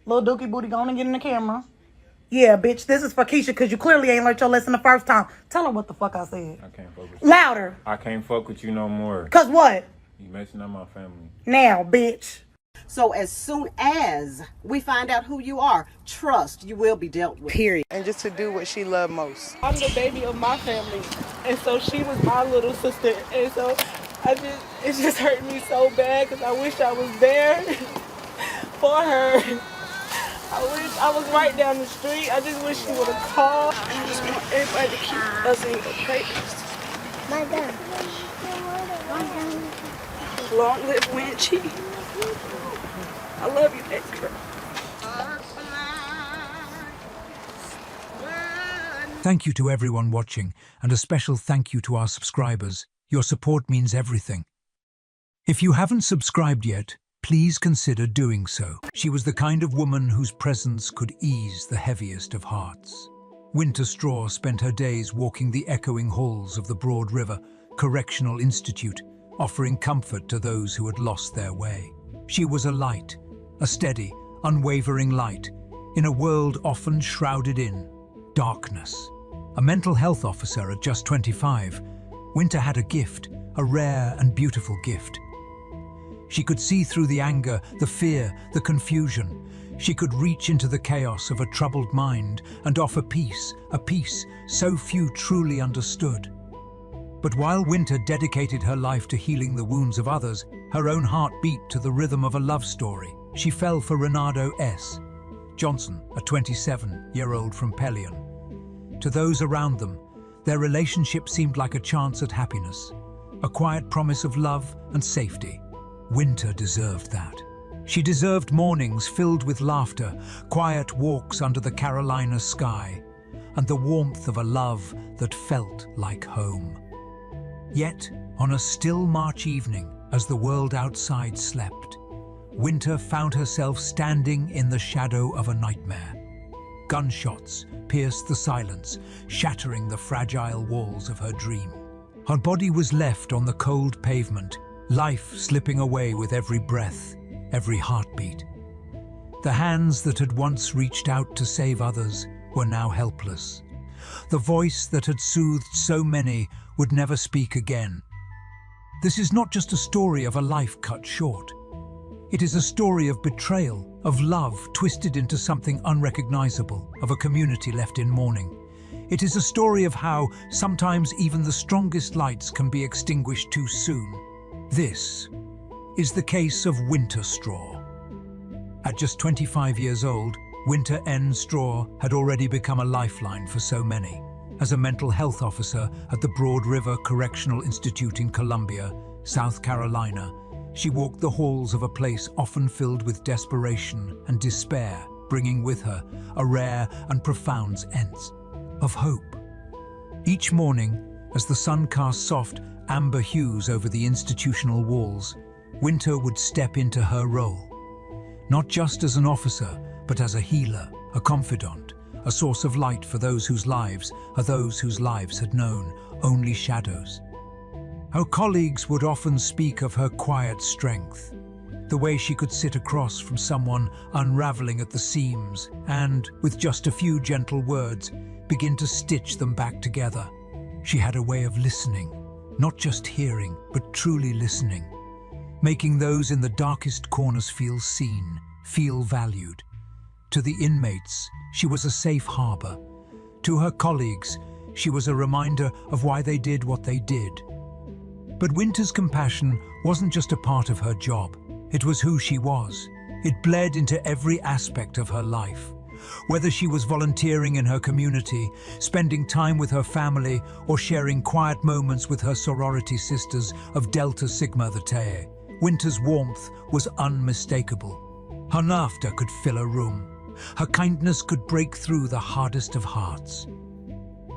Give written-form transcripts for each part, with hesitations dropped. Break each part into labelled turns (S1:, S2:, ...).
S1: Little dookie booty, go on and get in the camera. Yeah, bitch, this is for Keisha because you clearly ain't learned your lesson the first time. Tell her what the fuck I said.
S2: I can't fuck with you.
S1: Louder.
S2: I can't fuck with you no more.
S1: Cause what?
S2: You messing up my family.
S1: Now, bitch.
S3: So as soon as we find out who you are, trust you will be dealt with.
S1: Period.
S4: And just to do what she loved most.
S5: I'm the baby of my family, and so she was my little sister, and so it just hurt me so bad because I wish I was there for her. I wish I was right down the street. I just wish she would have called. I just want everybody to keep us in your prayers. Long live Winchy. I love you, extra.
S6: Thank you to everyone watching, and a special thank you to our subscribers. Your support means everything. If you haven't subscribed yet, please consider doing so. She was the kind of woman whose presence could ease the heaviest of hearts. Winter Straw spent her days walking the echoing halls of the Broad River Correctional Institute, offering comfort to those who had lost their way. She was a light, a steady, unwavering light, in a world often shrouded in darkness. A mental health officer at just 25, Winter had a gift, a rare and beautiful gift. She could see through the anger, the fear, the confusion. She could reach into the chaos of a troubled mind and offer peace, a peace so few truly understood. But while Winter dedicated her life to healing the wounds of others, her own heart beat to the rhythm of a love story. She fell for Renato S. Johnson, a 27-year-old from Pelion. To those around them, their relationship seemed like a chance at happiness, a quiet promise of love and safety. Winter deserved that. She deserved mornings filled with laughter, quiet walks under the Carolina sky, and the warmth of a love that felt like home. Yet, on a still March evening, as the world outside slept, Winter found herself standing in the shadow of a nightmare. Gunshots pierced the silence, shattering the fragile walls of her dream. Her body was left on the cold pavement, life slipping away with every breath, every heartbeat. The hands that had once reached out to save others were now helpless. The voice that had soothed so many would never speak again. This is not just a story of a life cut short. It is a story of betrayal, of love twisted into something unrecognizable, of a community left in mourning. It is a story of how sometimes even the strongest lights can be extinguished too soon. This is the case of Winter Straw. At just 25 years old, Winter N. Straw had already become a lifeline for so many. As a mental health officer at the Broad River Correctional Institute in Columbia, South Carolina, she walked the halls of a place often filled with desperation and despair, bringing with her a rare and profound sense of hope. Each morning, as the sun cast soft, amber hues over the institutional walls, Winter would step into her role. Not just as an officer, but as a healer, a confidant, a source of light for those whose lives had known only shadows. Her colleagues would often speak of her quiet strength, the way she could sit across from someone unraveling at the seams and, with just a few gentle words, begin to stitch them back together. She had a way of listening, not just hearing, but truly listening, making those in the darkest corners feel seen, feel valued. To the inmates, she was a safe harbor. To her colleagues, she was a reminder of why they did what they did. But Winter's compassion wasn't just a part of her job. It was who she was. It bled into every aspect of her life. Whether she was volunteering in her community, spending time with her family, or sharing quiet moments with her sorority sisters of Delta Sigma Theta, Winter's warmth was unmistakable. Her laughter could fill a room. Her kindness could break through the hardest of hearts.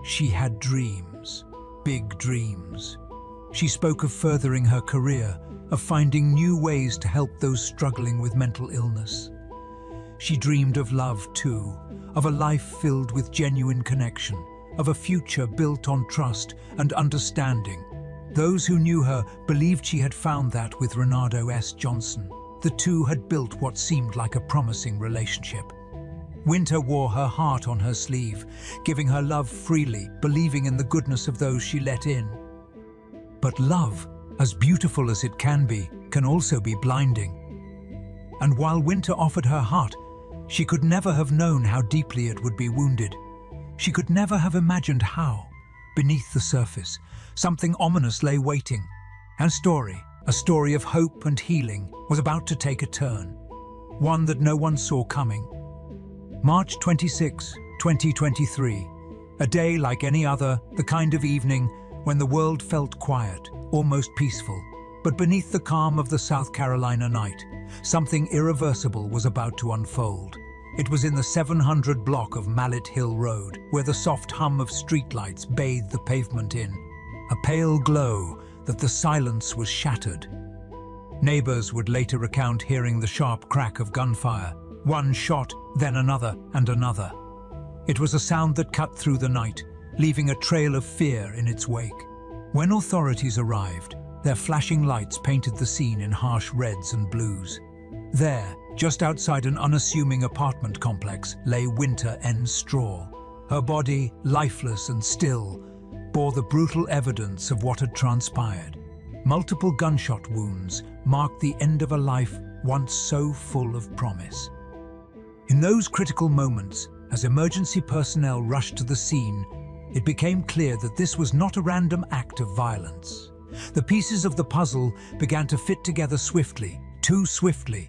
S6: She had dreams, big dreams. She spoke of furthering her career, of finding new ways to help those struggling with mental illness. She dreamed of love too, of a life filled with genuine connection, of a future built on trust and understanding. Those who knew her believed she had found that with Renato S. Johnson. the two had built what seemed like a promising relationship. Winter wore her heart on her sleeve, giving her love freely, believing in the goodness of those she let in. But love, as beautiful as it can also be blinding. And while Winter offered her heart, she could never have known how deeply it would be wounded. She could never have imagined how, beneath the surface, something ominous lay waiting. And a story of hope and healing, was about to take a turn, one that no one saw coming. March 26, 2023, a day like any other, the kind of evening when the world felt quiet, almost peaceful. But beneath the calm of the South Carolina night, something irreversible was about to unfold. It was in the 700 block of Mallet Hill Road, where the soft hum of streetlights bathed the pavement in a pale glow that the silence was shattered. Neighbors would later recount hearing the sharp crack of gunfire, one shot, then another and another. It was a sound that cut through the night, leaving a trail of fear in its wake. When authorities arrived, their flashing lights painted the scene in harsh reds and blues. There, just outside an unassuming apartment complex, lay Winter N. Straw. Her body, lifeless and still, bore the brutal evidence of what had transpired. Multiple gunshot wounds marked the end of a life once so full of promise. In those critical moments, as emergency personnel rushed to the scene, it became clear that this was not a random act of violence. The pieces of the puzzle began to fit together swiftly, too swiftly.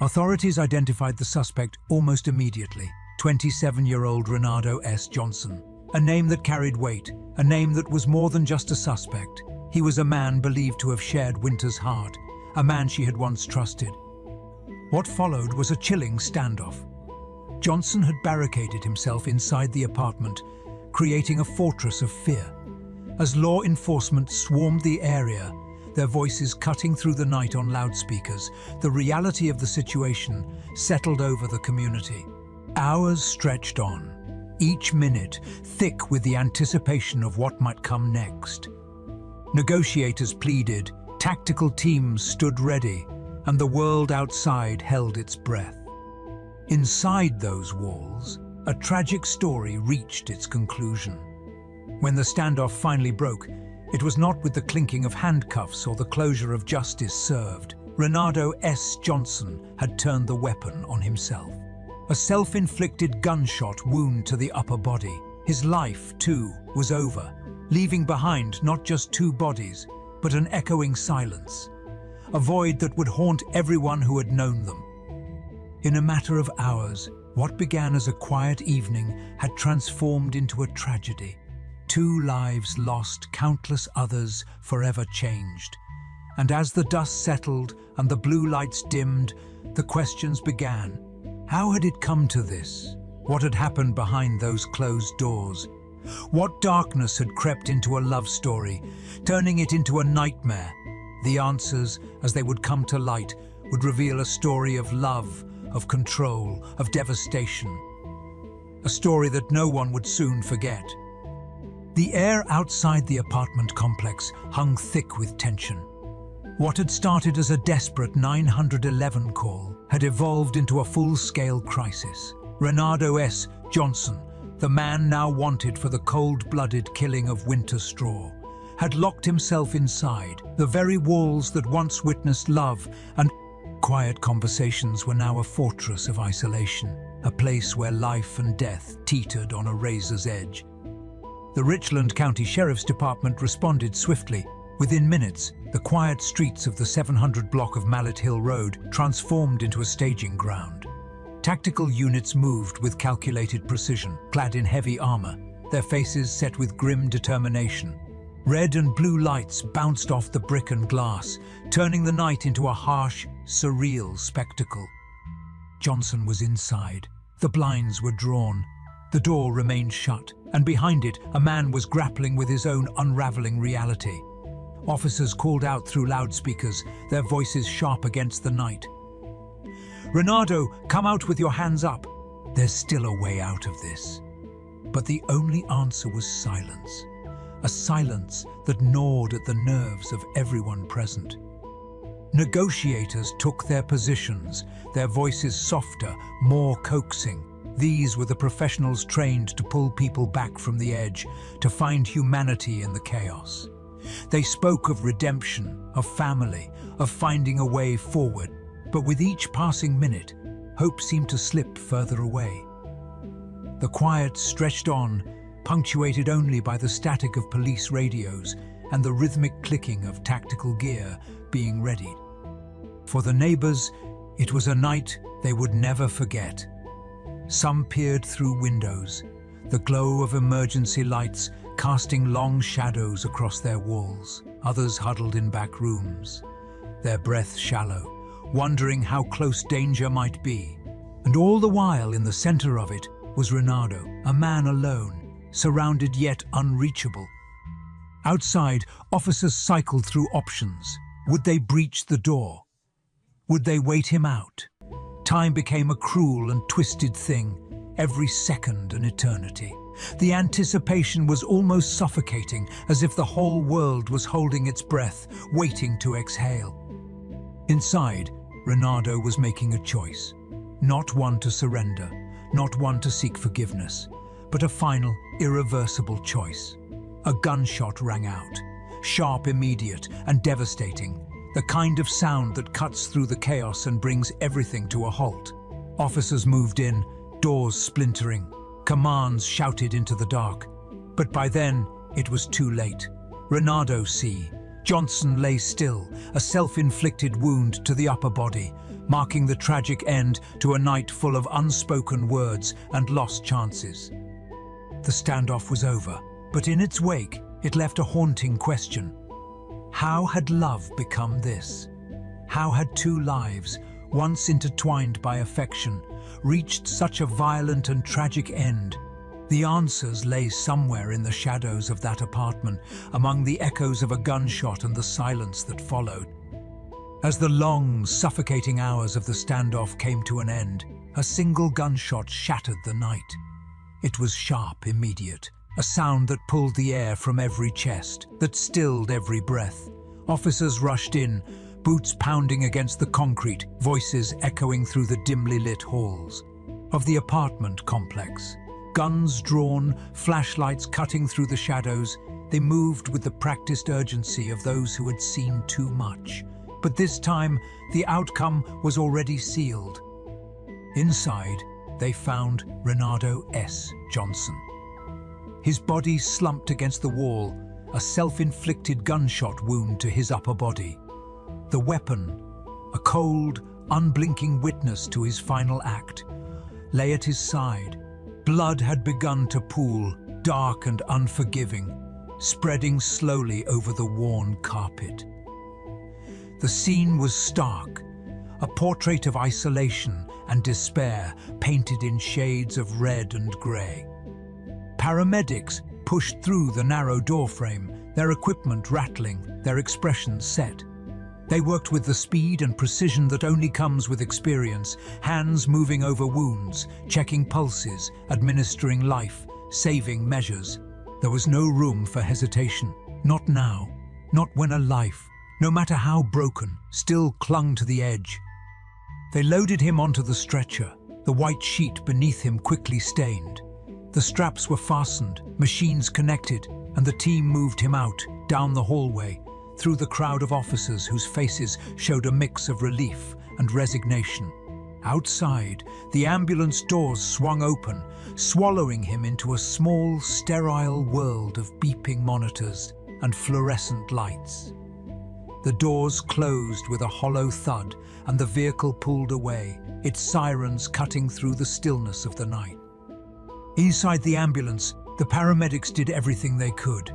S6: Authorities identified the suspect almost immediately, 27-year-old Renato S. Johnson. A name that carried weight, a name that was more than just a suspect. He was a man believed to have shared Winter's heart, a man she had once trusted. What followed was a chilling standoff. Johnson had barricaded himself inside the apartment, creating a fortress of fear. As law enforcement swarmed the area, their voices cutting through the night on loudspeakers, the reality of the situation settled over the community. Hours stretched on, each minute thick with the anticipation of what might come next. Negotiators pleaded, tactical teams stood ready, and the world outside held its breath. Inside those walls, a tragic story reached its conclusion. When the standoff finally broke, it was not with the clinking of handcuffs or the closure of justice served. Renato S. Johnson had turned the weapon on himself. A self-inflicted gunshot wound to the upper body. His life, too, was over, leaving behind not just two bodies, but an echoing silence, a void that would haunt everyone who had known them. In a matter of hours, what began as a quiet evening had transformed into a tragedy. 2 lives lost, countless others forever changed. And as the dust settled and the blue lights dimmed, the questions began. How had it come to this? What had happened behind those closed doors? What darkness had crept into a love story, turning it into a nightmare? The answers, as they would come to light, would reveal a story of love, of control, of devastation. A story that no one would soon forget. The air outside the apartment complex hung thick with tension. What had started as a desperate 911 call had evolved into a full-scale crisis. Renato S. Johnson, the man now wanted for the cold-blooded killing of Winter Straw, had locked himself inside. The very walls that once witnessed love and quiet conversations were now a fortress of isolation, a place where life and death teetered on a razor's edge. The Richland County Sheriff's Department responded swiftly. Within minutes, the quiet streets of the 700 block of Mallet Hill Road transformed into a staging ground. Tactical units moved with calculated precision, clad in heavy armor, their faces set with grim determination. Red and blue lights bounced off the brick and glass, turning the night into a harsh, surreal spectacle. Johnson was inside. The blinds were drawn. The door remained shut, and behind it, a man was grappling with his own unraveling reality. Officers called out through loudspeakers, their voices sharp against the night. "Renato, come out with your hands up. There's still a way out of this." But the only answer was silence. A silence that gnawed at the nerves of everyone present. Negotiators took their positions, their voices softer, more coaxing. These were the professionals trained to pull people back from the edge, to find humanity in the chaos. They spoke of redemption, of family, of finding a way forward. But with each passing minute, hope seemed to slip further away. The quiet stretched on, punctuated only by the static of police radios and the rhythmic clicking of tactical gear being readied. For the neighbors, it was a night they would never forget. Some peered through windows, the glow of emergency lights casting long shadows across their walls. Others huddled in back rooms, their breath shallow, wondering how close danger might be. And all the while in the center of it was Renato, a man alone, surrounded yet unreachable. Outside, officers cycled through options. Would they breach the door? Would they wait him out? Time became a cruel and twisted thing, every second an eternity. The anticipation was almost suffocating, as if the whole world was holding its breath, waiting to exhale. Inside, Renato was making a choice. Not one to surrender, not one to seek forgiveness, but a final, irreversible choice. A gunshot rang out, sharp, immediate, and devastating, the kind of sound that cuts through the chaos and brings everything to a halt. Officers moved in, doors splintering, commands shouted into the dark. But by then, it was too late. Renato C. Johnson lay still, a self-inflicted wound to the upper body, marking the tragic end to a night full of unspoken words and lost chances. The standoff was over, but in its wake, it left a haunting question. How had love become this? How had two lives, once intertwined by affection, reached such a violent and tragic end? The answers lay somewhere in the shadows of that apartment, among the echoes of a gunshot and the silence that followed. As the long, suffocating hours of the standoff came to an end, a single gunshot shattered the night. It was sharp, immediate, a sound that pulled the air from every chest, that stilled every breath. Officers rushed in, boots pounding against the concrete, voices echoing through the dimly lit halls of the apartment complex. Guns drawn, flashlights cutting through the shadows, they moved with the practiced urgency of those who had seen too much. But this time, the outcome was already sealed. Inside, they found Renato S. Johnson. His body slumped against the wall, a self-inflicted gunshot wound to his upper body. The weapon, a cold, unblinking witness to his final act, lay at his side. Blood had begun to pool, dark and unforgiving, spreading slowly over the worn carpet. The scene was stark, a portrait of isolation and despair painted in shades of red and grey. Paramedics pushed through the narrow doorframe, their equipment rattling, their expressions set. They worked with the speed and precision that only comes with experience, hands moving over wounds, checking pulses, administering life-saving measures. There was no room for hesitation. Not now. Not when a life, no matter how broken, still clung to the edge. They loaded him onto the stretcher, the white sheet beneath him quickly stained. The straps were fastened, machines connected, and the team moved him out, down the hallway, through the crowd of officers whose faces showed a mix of relief and resignation. Outside, the ambulance doors swung open, swallowing him into a small, sterile world of beeping monitors and fluorescent lights. The doors closed with a hollow thud, and the vehicle pulled away, its sirens cutting through the stillness of the night. Inside the ambulance, the paramedics did everything they could.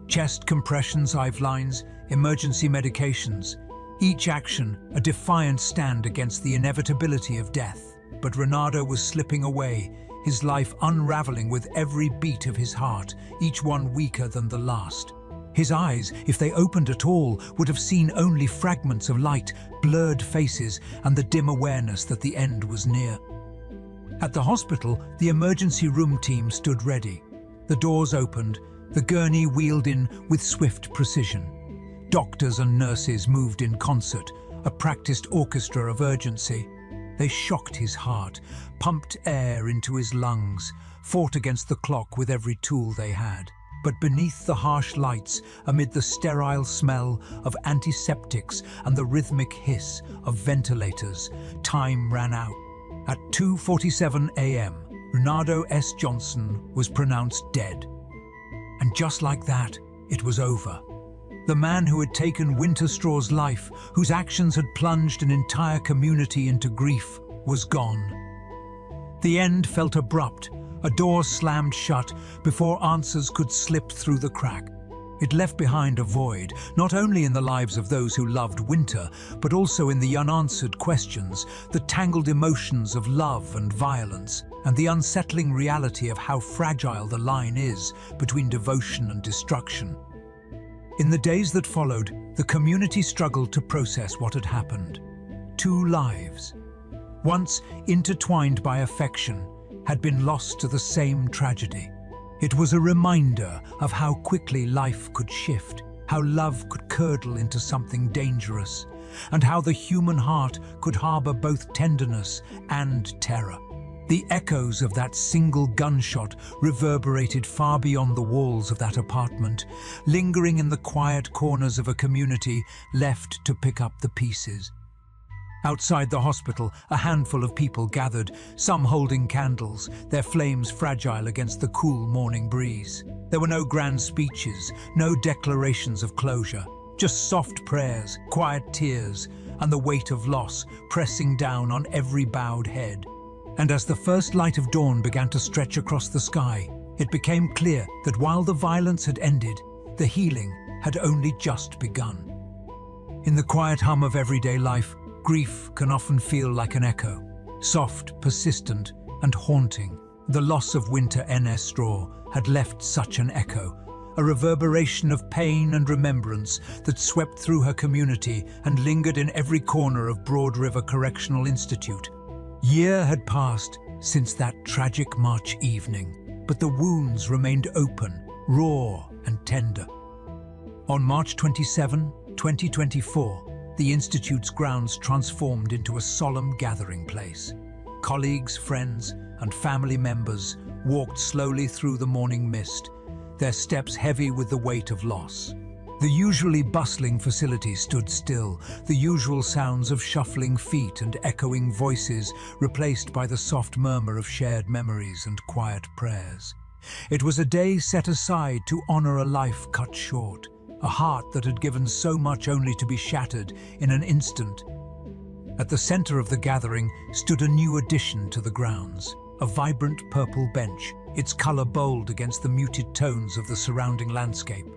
S6: Chest compressions, IV lines, emergency medications. Each action a defiant stand against the inevitability of death. But Renato was slipping away, his life unraveling with every beat of his heart, each one weaker than the last. His eyes, if they opened at all, would have seen only fragments of light, blurred faces, and the dim awareness that the end was near. At the hospital, the emergency room team stood ready. The doors opened, the gurney wheeled in with swift precision. Doctors and nurses moved in concert, a practiced orchestra of urgency. They shocked his heart, pumped air into his lungs, fought against the clock with every tool they had. But beneath the harsh lights, amid the sterile smell of antiseptics and the rhythmic hiss of ventilators, time ran out. At 2:47 a.m., Renato S. Johnson was pronounced dead. And just like that, it was over. The man who had taken Winterstraw's life, whose actions had plunged an entire community into grief, was gone. The end felt abrupt. A door slammed shut before answers could slip through the crack. It left behind a void, not only in the lives of those who loved Winter, but also in the unanswered questions, the tangled emotions of love and violence, and the unsettling reality of how fragile the line is between devotion and destruction. In the days that followed, the community struggled to process what had happened. Two lives, once intertwined by affection, had been lost to the same tragedy. It was a reminder of how quickly life could shift, how love could curdle into something dangerous, and how the human heart could harbor both tenderness and terror. The echoes of that single gunshot reverberated far beyond the walls of that apartment, lingering in the quiet corners of a community left to pick up the pieces. Outside the hospital, a handful of people gathered, some holding candles, their flames fragile against the cool morning breeze. There were no grand speeches, no declarations of closure, just soft prayers, quiet tears, and the weight of loss pressing down on every bowed head. And as the first light of dawn began to stretch across the sky, it became clear that while the violence had ended, the healing had only just begun. In the quiet hum of everyday life, grief can often feel like an echo, soft, persistent, and haunting. The loss of Winter N.S. Straw had left such an echo, a reverberation of pain and remembrance that swept through her community and lingered in every corner of Broad River Correctional Institute. Year had passed since that tragic March evening, but the wounds remained open, raw, and tender. On March 27, 2024, the Institute's grounds transformed into a solemn gathering place. Colleagues, friends, and family members walked slowly through the morning mist, their steps heavy with the weight of loss. The usually bustling facility stood still, the usual sounds of shuffling feet and echoing voices replaced by the soft murmur of shared memories and quiet prayers. It was a day set aside to honor a life cut short, a heart that had given so much only to be shattered in an instant. At the center of the gathering stood a new addition to the grounds, a vibrant purple bench, its color bold against the muted tones of the surrounding landscape.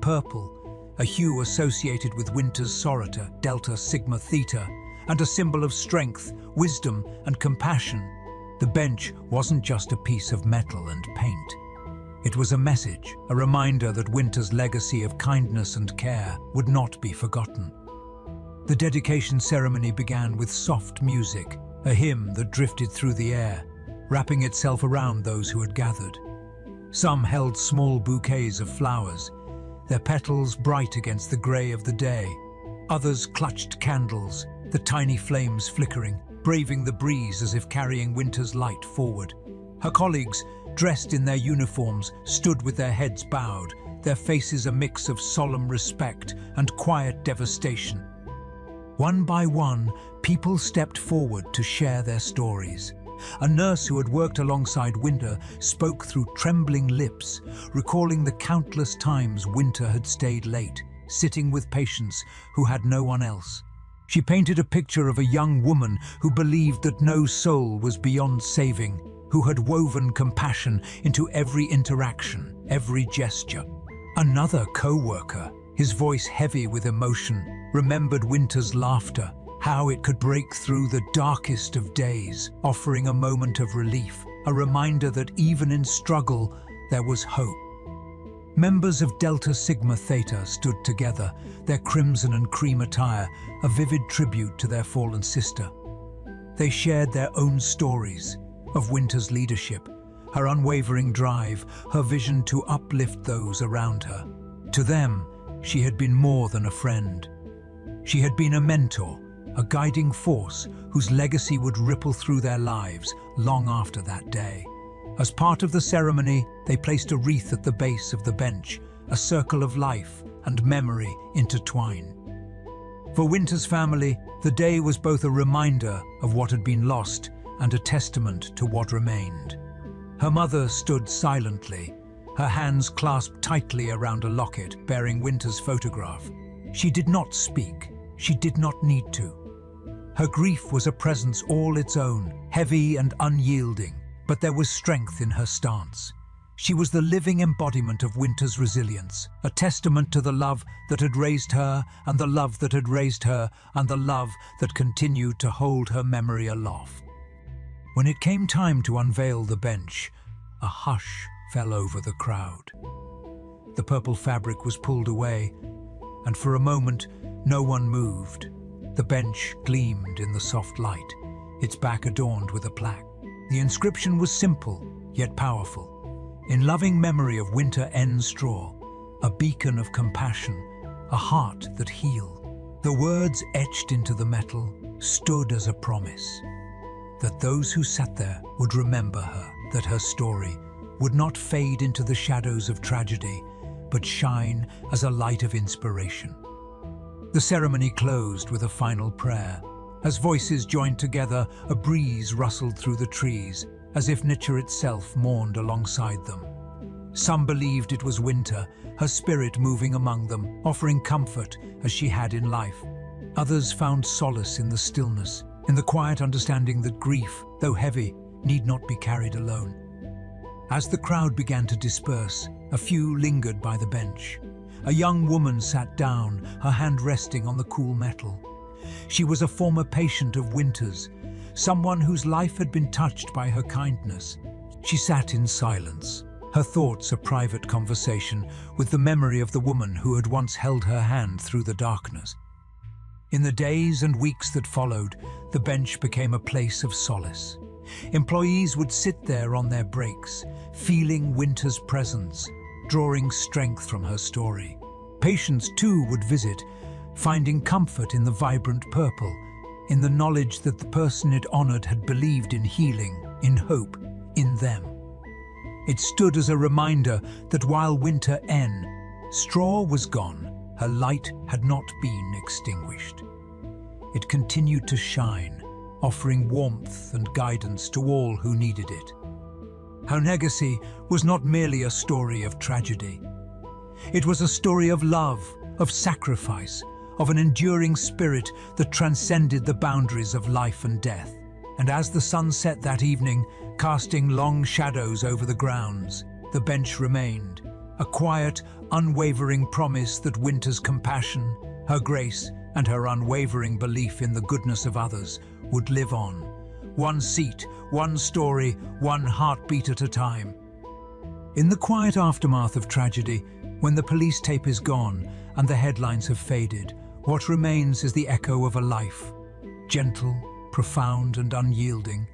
S6: Purple, a hue associated with Winter's sorority, Delta Sigma Theta, and a symbol of strength, wisdom, and compassion. The bench wasn't just a piece of metal and paint. It was a message, a reminder that Winter's legacy of kindness and care would not be forgotten. The dedication ceremony began with soft music, a hymn that drifted through the air, wrapping itself around those who had gathered. Some held small bouquets of flowers, their petals bright against the grey of the day. Others clutched candles, the tiny flames flickering, braving the breeze as if carrying Winter's light forward. Her colleagues, dressed in their uniforms, stood with their heads bowed, their faces a mix of solemn respect and quiet devastation. One by one, people stepped forward to share their stories. A nurse who had worked alongside Winter spoke through trembling lips, recalling the countless times Winter had stayed late, sitting with patients who had no one else. She painted a picture of a young woman who believed that no soul was beyond saving, who had woven compassion into every interaction, every gesture. Another co-worker, his voice heavy with emotion, remembered Winter's laughter, how it could break through the darkest of days, offering a moment of relief, a reminder that even in struggle, there was hope. Members of Delta Sigma Theta stood together, their crimson and cream attire a vivid tribute to their fallen sister. They shared their own stories of Winter's leadership, her unwavering drive, her vision to uplift those around her. To them, she had been more than a friend. She had been a mentor, a guiding force whose legacy would ripple through their lives long after that day. As part of the ceremony, they placed a wreath at the base of the bench, a circle of life and memory intertwined. For Winter's family, the day was both a reminder of what had been lost and a testament to what remained. Her mother stood silently, her hands clasped tightly around a locket bearing Winter's photograph. She did not speak. She did not need to. Her grief was a presence all its own, heavy and unyielding, but there was strength in her stance. She was the living embodiment of Winter's resilience, a testament to the love that had raised her and the love that had raised her and the love that continued to hold her memory aloft. When it came time to unveil the bench, a hush fell over the crowd. The purple fabric was pulled away, and for a moment, no one moved. The bench gleamed in the soft light, its back adorned with a plaque. The inscription was simple, yet powerful. In loving memory of Winter N. Straw, a beacon of compassion, a heart that healed. The words etched into the metal stood as a promise that those who sat there would remember her, that her story would not fade into the shadows of tragedy, but shine as a light of inspiration. The ceremony closed with a final prayer. As voices joined together, a breeze rustled through the trees, as if nature itself mourned alongside them. Some believed it was Winter, her spirit moving among them, offering comfort as she had in life. Others found solace in the stillness, in the quiet understanding that grief, though heavy, need not be carried alone. As the crowd began to disperse, a few lingered by the bench. A young woman sat down, her hand resting on the cool metal. She was a former patient of Winter's, someone whose life had been touched by her kindness. She sat in silence, her thoughts a private conversation with the memory of the woman who had once held her hand through the darkness. In the days and weeks that followed, the bench became a place of solace. Employees would sit there on their breaks, feeling Winter's presence, drawing strength from her story. Patients too would visit, finding comfort in the vibrant purple, in the knowledge that the person it honored had believed in healing, in hope, in them. It stood as a reminder that while Winter N. Straw was gone, her light had not been extinguished. It continued to shine, offering warmth and guidance to all who needed it. Her legacy was not merely a story of tragedy. It was a story of love, of sacrifice, of an enduring spirit that transcended the boundaries of life and death. And as the sun set that evening, casting long shadows over the grounds, the bench remained, a quiet, unwavering promise that Winter's compassion, her grace, and her unwavering belief in the goodness of others would live on. One seat, one story, one heartbeat at a time. In the quiet aftermath of tragedy, when the police tape is gone and the headlines have faded, what remains is the echo of a life, gentle, profound, and unyielding.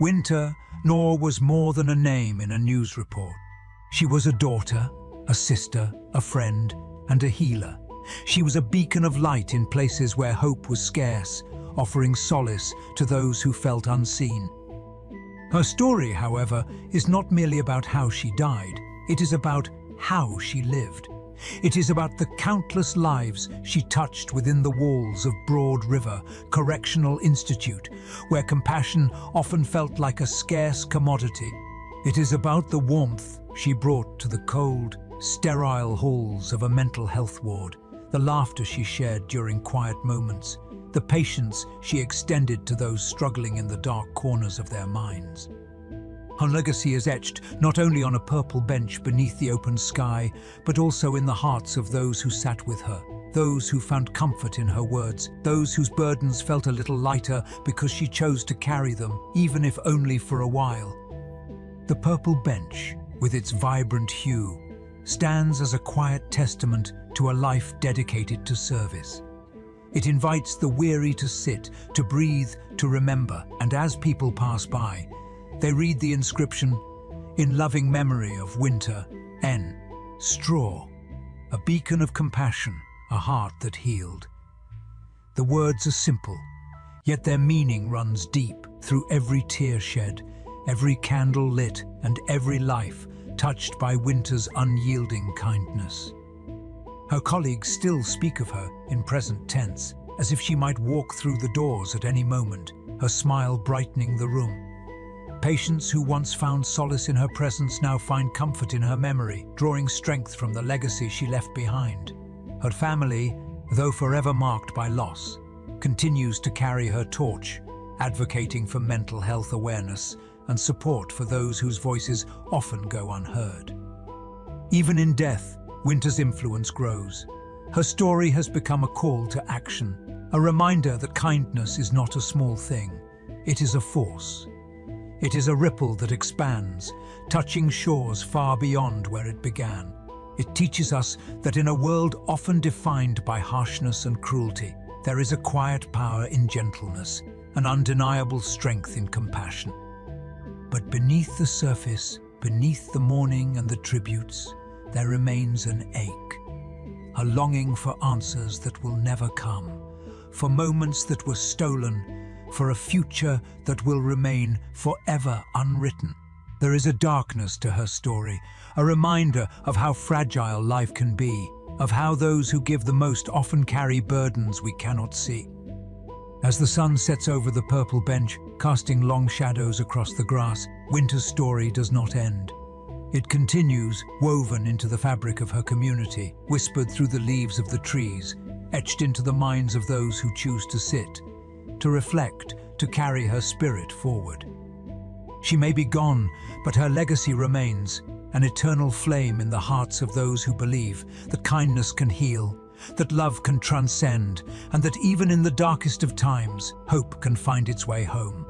S6: Winter Nor was more than a name in a news report. She was a daughter, a sister, a friend, and a healer. She was a beacon of light in places where hope was scarce, offering solace to those who felt unseen. Her story, however, is not merely about how she died. It is about how she lived. It is about the countless lives she touched within the walls of Broad River Correctional Institute, where compassion often felt like a scarce commodity. It is about the warmth she brought to the cold, sterile halls of a mental health ward, the laughter she shared during quiet moments, the patience she extended to those struggling in the dark corners of their minds. Her legacy is etched not only on a purple bench beneath the open sky, but also in the hearts of those who sat with her, those who found comfort in her words, those whose burdens felt a little lighter because she chose to carry them, even if only for a while. The purple bench, with its vibrant hue, stands as a quiet testament to a life dedicated to service. It invites the weary to sit, to breathe, to remember, and as people pass by, they read the inscription, "In loving memory of Winter N. Straw," a beacon of compassion, a heart that healed. The words are simple, Yet their meaning runs deep through every tear shed, every candle lit, and every life touched by Winter's unyielding kindness. Her colleagues still speak of her in present tense, as if she might walk through the doors at any moment, her smile brightening the room. Patients who once found solace in her presence now find comfort in her memory, drawing strength from the legacy she left behind. Her family, though forever marked by loss, continues to carry her torch, advocating for mental health awareness and support for those whose voices often go unheard. Even in death, Winter's influence grows. Her story has become a call to action, a reminder that kindness is not a small thing. It is a force. It is a ripple that expands, touching shores far beyond where it began. It teaches us that in a world often defined by harshness and cruelty, there is a quiet power in gentleness, an undeniable strength in compassion. But beneath the surface, beneath the mourning and the tributes, there remains an ache, a longing for answers that will never come, for moments that were stolen, for a future that will remain forever unwritten. There is a darkness to her story, a reminder of how fragile life can be, of how those who give the most often carry burdens we cannot see. As the sun sets over the purple bench, casting long shadows across the grass, Winter's story does not end. It continues, woven into the fabric of her community, whispered through the leaves of the trees, etched into the minds of those who choose to sit, to reflect, to carry her spirit forward. She may be gone, but her legacy remains, an eternal flame in the hearts of those who believe that kindness can heal, that love can transcend, and that even in the darkest of times, hope can find its way home.